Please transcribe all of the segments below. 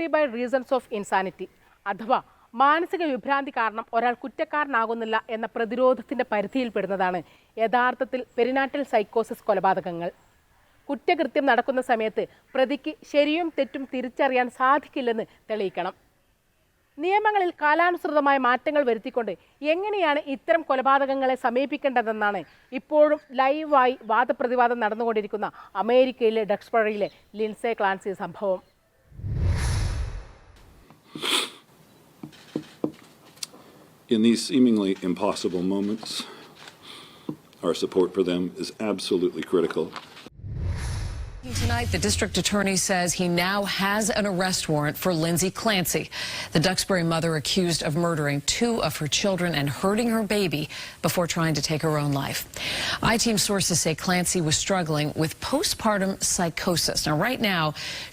Guilty by reasons of insanity അഥവാ മാനസിക വിഭ്രാന്തി കാരണം ഒരാൾ കുറ്റക്കാരനാകുന്നില്ല എന്ന പ്രതിരോധത്തിൻ്റെ പരിധിയിൽപ്പെടുന്നതാണ് യഥാർത്ഥത്തിൽ പെരിനാറ്റൽ സൈക്കോസിസ് കൊലപാതകങ്ങൾ. കുറ്റകൃത്യം നടക്കുന്ന സമയത്ത് പ്രതിക്ക് ശരിയും തെറ്റും തിരിച്ചറിയാൻ സാധിക്കില്ലെന്ന് തെളിയിക്കണം. നിയമങ്ങളിൽ കാലാനുസൃതമായ മാറ്റങ്ങൾ വരുത്തിക്കൊണ്ട് എങ്ങനെയാണ് ഇത്തരം കൊലപാതകങ്ങളെ സമീപിക്കേണ്ടതെന്നാണ് ഇപ്പോഴും ലൈവായി വാദപ്രതിവാദം നടന്നുകൊണ്ടിരിക്കുന്ന അമേരിക്കയിലെ ഡക്സ്ബറിയിലെ ലിൻസെ ക്ലാൻസി സംഭവം. In these seemingly impossible moments, our support for them is absolutely critical. Tonight, the district attorney says he now has an arrest warrant for Lindsay Clancy, the Duxbury mother accused of murdering 2 of her children and hurting her baby before trying to take her own life. I-Team sources say Clancy was struggling with postpartum psychosis. Now, right now,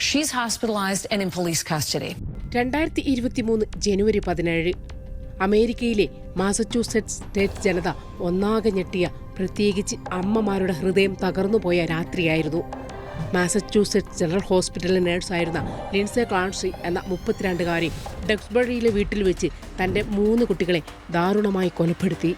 she's hospitalized and in police custody. 2023 ജനുവരി 17 അമേരിക്കയിലെ Massachusetts state ജനത ഒന്നാകെ ഞെട്ടിയ, പ്രത്യേകിച്ച് അമ്മമാരുടെ ഹൃദയം തകർന്നുപോയ രാത്രിയായിരുന്നു. Massachusetts general ഹോസ്പിറ്റലിലെ നേഴ്സായിരുന്ന ലിൻസെ Clancy എന്ന 32-കാരി ഡക്സ്ബറിയിലെ വീട്ടിൽ വെച്ച് തൻ്റെ 3 കുട്ടികളെ ദാരുണമായി കൊലപ്പെടുത്തി.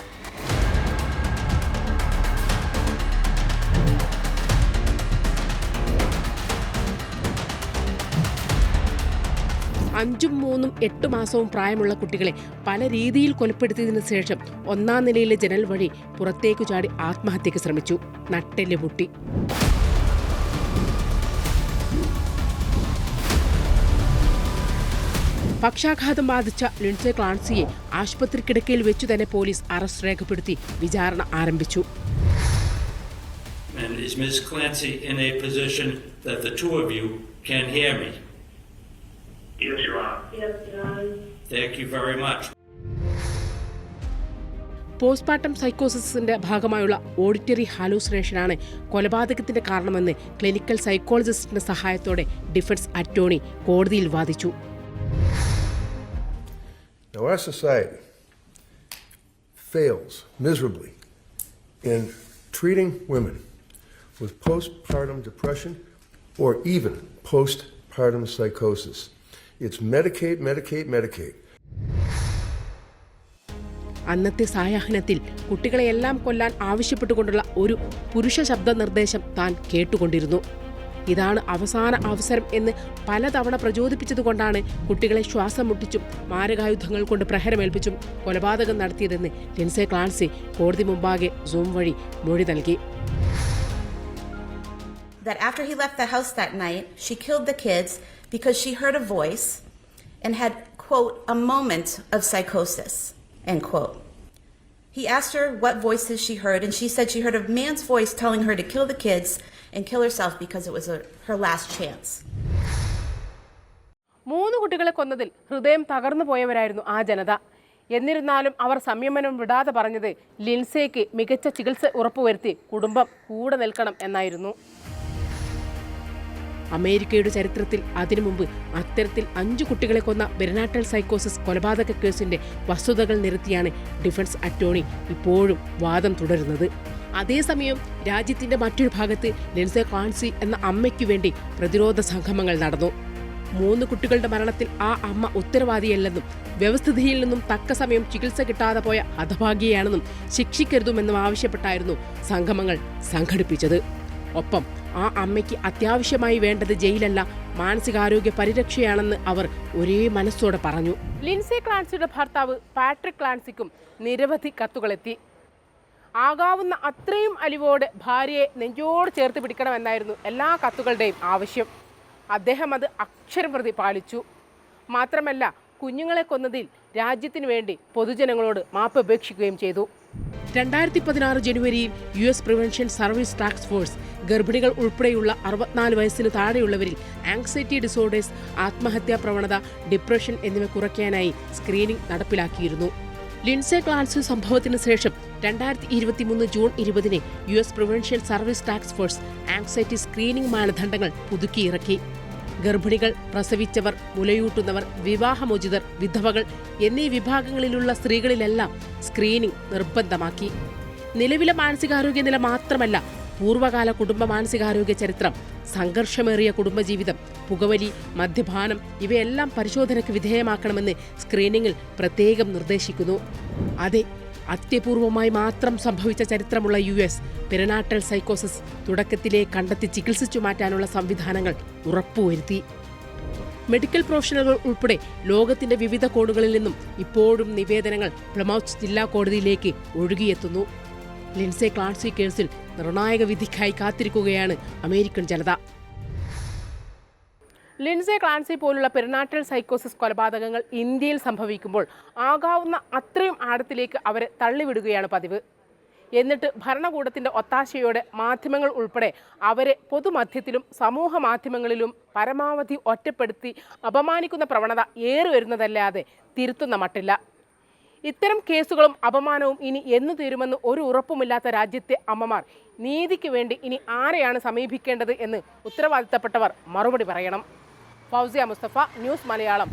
അഞ്ചും 3ഉം 8 മാസവും പ്രായമുള്ള കുട്ടികളെ പല രീതിയിൽ കൊലപ്പെടുത്തിയതിനു ശേഷം 1ാം നിലയിലെ ജനൽ വഴി പുറത്തേക്കു ചാടി ആത്മഹത്യക്ക് ശ്രമിച്ചു. നട്ടെല്ല് പൊട്ടി. പക്ഷാഘാതം ബാധിച്ച ലിൻസെ ക്ലാൻസിയെ ആശുപത്രി കിടക്കയിൽ വെച്ചു തന്നെ പോലീസ് അറസ്റ്റ് രേഖപ്പെടുത്തി വിചാരണ ആരംഭിച്ചു. And is Ms. Clancy in a position that the 2 of you can hear me? Yes, Your Honor. Yes, Your Honor. Thank you very much. Postmortem സൈക്കോസിസിന്റെ ഭാഗമായുള്ള ഓഡിറ്ററി ഹാലൂസിനേഷനാണ് കൊലപാതകത്തിന്റെ കാരണമെന്ന് ക്ലിനിക്കൽ സൈക്കോളജിസ്റ്റിന്റെ സഹായത്തോടെ ഡിഫൻസ് അറ്റോർണി കോടതിയിൽ വാദിച്ചു. Now, our society fails miserably in treating women with postpartum depression or even postpartum psychosis. It's Medicaid, Medicaid, Medicaid. അന്നത്തെ സായാഹ്നത്തിൽ കുട്ടികളെയെല്ലാം കൊല്ലാൻ ആവശ്യപ്പെട്ടുകൊണ്ടുള്ള ഒരു പുരുഷ ശബ്ദ നിർദ്ദേശം താൻ കേട്ടുകൊണ്ടിരുന്നു. ഇതാണ് അവസാന അവസരം എന്ന് പലതവണ പ്രചോദിപ്പിച്ചതുകൊണ്ടാണ് കുട്ടികളെ ശ്വാസം മുട്ടിച്ചും മാരകായുധങ്ങൾ കൊണ്ട് പ്രഹരമേൽപ്പിച്ചും കൊലപാതകം നടത്തിയതെന്ന് ലിൻസെ ക്ലാൻസി കോടതി മുമ്പാകെ സൂം വഴി മൊഴി നൽകി. That after he left the house that night, she killed the kids because she heard a voice and had, quote, a moment of psychosis, end quote. He asked her what voices she heard, and she said she heard a man's voice telling her to kill the kids and kill herself because it was her last chance. 3 കുട്ടികളെ കൊന്നതിൽ ഹൃദയം തകർന്നു പോയവരായിരുന്നു ആ ജനത. എന്നിരുന്നാലും അവർ സംയമനം വിടാതെ പറഞ്ഞത് ലിൻസേക്ക് മികച്ച ചികിത്സ ഉറപ്പുവരുത്തി കുടുംബം കൂടെ നിൽക്കണം എന്നായിരുന്നു. അമേരിക്കയുടെ ചരിത്രത്തിൽ അതിനു മുമ്പ് അത്തരത്തിൽ 5 കുട്ടികളെ കൊന്ന പെരിനാറ്റൽ സൈക്കോസിസ് കൊലപാതക കേസിന്റെ വസ്തുതകൾ നിരത്തിയാണ് ഡിഫൻസ് അറ്റോർണി ഇപ്പോഴും വാദം തുടരുന്നത്. അതേസമയം രാജ്യത്തിന്റെ മറ്റൊരു ഭാഗത്ത് ലിൻസെ ക്ലാൻസി എന്ന അമ്മയ്ക്കു വേണ്ടി പ്രതിരോധ സംഗമങ്ങൾ നടന്നു. 3 കുട്ടികളുടെ മരണത്തിൽ ആ അമ്മ ഉത്തരവാദിയല്ലെന്നും വ്യവസ്ഥിതിയിൽ നിന്നും തക്ക സമയം ചികിത്സ കിട്ടാതെ പോയ ഹതഭാഗ്യയാണെന്നും ശിക്ഷിക്കരുതുമെന്നും ആവശ്യപ്പെട്ടായിരുന്നു സംഗമങ്ങൾ സംഘടിപ്പിച്ചത്. ഒപ്പം ആ അമ്മയ്ക്ക് അത്യാവശ്യമായി വേണ്ടത് ജയിലല്ല, മാനസികാരോഗ്യ പരിരക്ഷയാണെന്ന് അവർ ഒരേ മനസ്സോടെ പറഞ്ഞു. ലിൻസെ ക്ലാൻസിയുടെ ഭർത്താവ് പാട്രിക് ക്ലാൻസിക്കും നിരവധി കത്തുകളെത്തി. ആകാവുന്ന അത്രയും അലിവോടെ ഭാര്യയെ നെഞ്ചോട് ചേർത്ത് പിടിക്കണമെന്നായിരുന്നു എല്ലാ കത്തുകളുടെയും ആവശ്യം. അദ്ദേഹം അത് അക്ഷരം പ്രതി പാലിച്ചു. മാത്രമല്ല, കുഞ്ഞുങ്ങളെ കൊന്നതിൽ രാജ്യത്തിനു വേണ്ടി പൊതുജനങ്ങളോട് മാപ്പ് അപേക്ഷിക്കുകയും ചെയ്തു. 2016 ജനുവരിയിൽ US prevention service task force ഗർഭിണികൾ ഉൾപ്പെടെയുള്ള 64 വയസ്സിന് താഴെയുള്ളവരിൽ ആങ്സൈറ്റി ഡിസോർഡേഴ്സ്, ആത്മഹത്യാ പ്രവണത, ഡിപ്രഷൻ എന്നിവ കുറയ്ക്കാനായി സ്ക്രീനിംഗ് നടപ്പിലാക്കിയിരുന്നു. ലിൻസെ ക്ലാൻസി സംഭവത്തിന് ശേഷം 2023 June 20 US prevention service task force anxiety screening മാനദണ്ഡങ്ങൾ പുതുക്കിയിറക്കി. ഗർഭിണികൾ, പ്രസവിച്ചവർ, മുലയൂട്ടുന്നവർ, വിവാഹമോചിതർ, വിധവകൾ എന്നീ വിഭാഗങ്ങളിലുള്ള സ്ത്രീകളിലെല്ലാം സ്ക്രീനിംഗ് നിർബന്ധമാക്കി. നിലവിലെ മാനസികാരോഗ്യ നില മാത്രമല്ല, പൂർവ്വകാല കുടുംബ മാനസികാരോഗ്യ ചരിത്രം, സംഘർഷമേറിയ കുടുംബജീവിതം, പുകവലി, മദ്യപാനം ഇവയെല്ലാം പരിശോധനയ്ക്ക് വിധേയമാക്കണമെന്ന് സ്ക്രീനിങ്ങിൽ പ്രത്യേകം നിർദ്ദേശിക്കുന്നു. അതെ, അത്യപൂർവമായി മാത്രം സംഭവിച്ച ചരിത്രമുള്ള US പെരിനാറ്റൽ സൈക്കോസിസ് തുടക്കത്തിലെ കണ്ടെത്തി ചികിത്സിച്ചു മാറ്റാനുള്ള സംവിധാനങ്ങൾ ഉറപ്പുവരുത്തി. മെഡിക്കൽ പ്രൊഫഷണലുകൾ ഉൾപ്പെടെ ലോകത്തിന്റെ വിവിധ കോണുകളിൽ നിന്നും ഇപ്പോഴും നിവേദനങ്ങൾ പ്ലമൌത്ത് ജില്ലാ കോടതിയിലേക്ക് ഒഴുകിയെത്തുന്നു. ലിൻസെ ക്ലാൻസി കേസിൽ നിർണായക വിധിക്കായി കാത്തിരിക്കുകയാണ് അമേരിക്കൻ ജനത. ലിൻസെ ക്ലാൻസി പോലുള്ള പെരിനാറ്റൽ സൈക്കോസിസ് കൊലപാതകങ്ങൾ ഇന്ത്യയിൽ സംഭവിക്കുമ്പോൾ ആകാവുന്ന അത്രയും ആഴത്തിലേക്ക് അവരെ തള്ളിവിടുകയാണ് പതിവ്. എന്നിട്ട് ഭരണകൂടത്തിൻ്റെ ഒത്താശയോടെ മാധ്യമങ്ങൾ ഉൾപ്പെടെ അവരെ പൊതുമധ്യത്തിലും സമൂഹ മാധ്യമങ്ങളിലും പരമാവധി ഒറ്റപ്പെടുത്തി അപമാനിക്കുന്ന പ്രവണത ഏറി വരുന്നതല്ലാതെ തിരുത്തുന്ന മട്ടില്ല. ഇത്തരം കേസുകളും അപമാനവും ഇനി എന്നു തീരുമെന്ന് ഒരു ഉറപ്പുമില്ലാത്ത രാജ്യത്തെ അമ്മമാർ നീതിക്ക് വേണ്ടി ഇനി ആരെയാണ് സമീപിക്കേണ്ടത് എന്ന് ഉത്തരവാദിത്തപ്പെട്ടവർ മറുപടി പറയണം. ഫൗസിയ മുസ്തഫ, ന്യൂസ് മലയാളം.